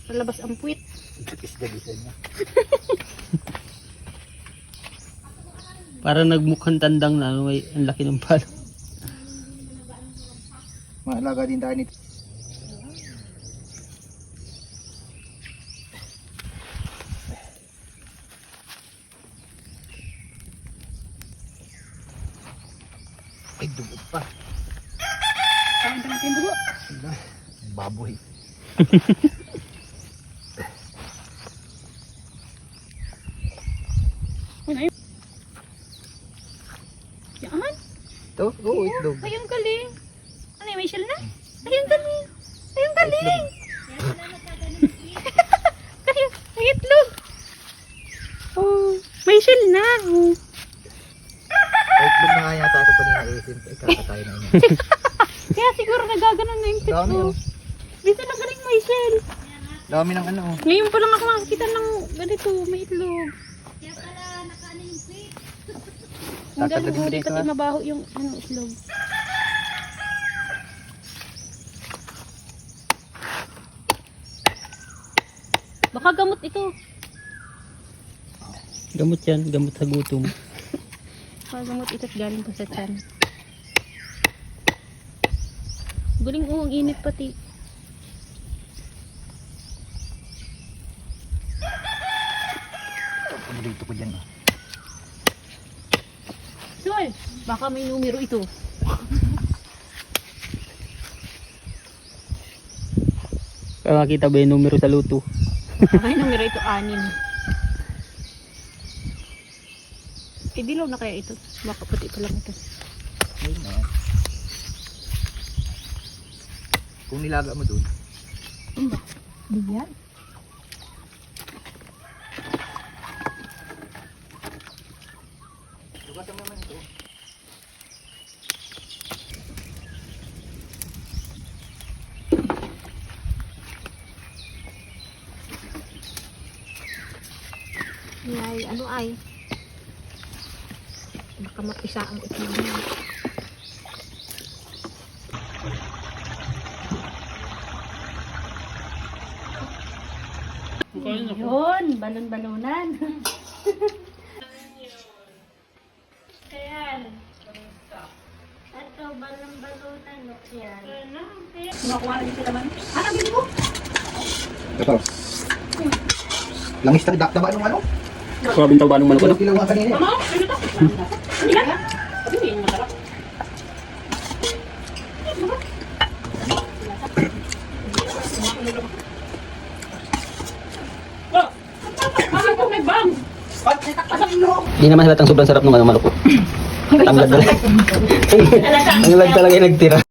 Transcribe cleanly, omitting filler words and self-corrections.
Palabas ang puwit. Isda-isda niya. Para nagmukhang tandang na, may ang laki ng palo. Maalaga din tayo nito. Ay, dugo pa. Saan ba natin dugo? Baboy. Ano yun? Yan? Ito? Oo, itlog. Ay, ang galing. Ano yun, may shell na? Ay, ang galing. Ay, ang galing. Ay, itlog. Oh, may shell na. Oh. Ay, itlog na nga yata ito kanina. Ikakatay na yun. Kaya siguro nagaganon na yung pit Dami, ko. oh. Dito na galing may shell. Dami ng ano. Ngayon pa lang ako makakita ng ganito, may itlog. Ang galing Tatagad mo mo, dito, pati ha? mabaho yung ano, itlog. Baka gamot ito. Gamot yan, gamot sa gutom. Baka gamot ito at galing pa sa tiyan. Galing ang init pati. Ano dito ko dyan? Sol, baka may numero ito. Kaya makita ba yung numero sa luto? Baka yung numero ito, 6. Dilaw na kaya ito. Baka puti pa lang ito. Ayun na. Kung nilaga mo dun. Diyan. Lugasan mo naman ito. Ay, ano ay? Baka mapisa ang itlog niya. Yun, balon-balonan. Ayan. Ito, balon-balonan. Yan. Kumakuha rin sila man. Ano, bili mo? Ito. Langis na dakdaba yung ano? Sabing tawba ng manok. Kilo nga kanina. Ano? Ano to? Ano yan? Sabi mo yung masarap. Hindi naman halatang sobrang sarap ng manok ko. Ang lag talaga. Ang lag talaga yung nagtira.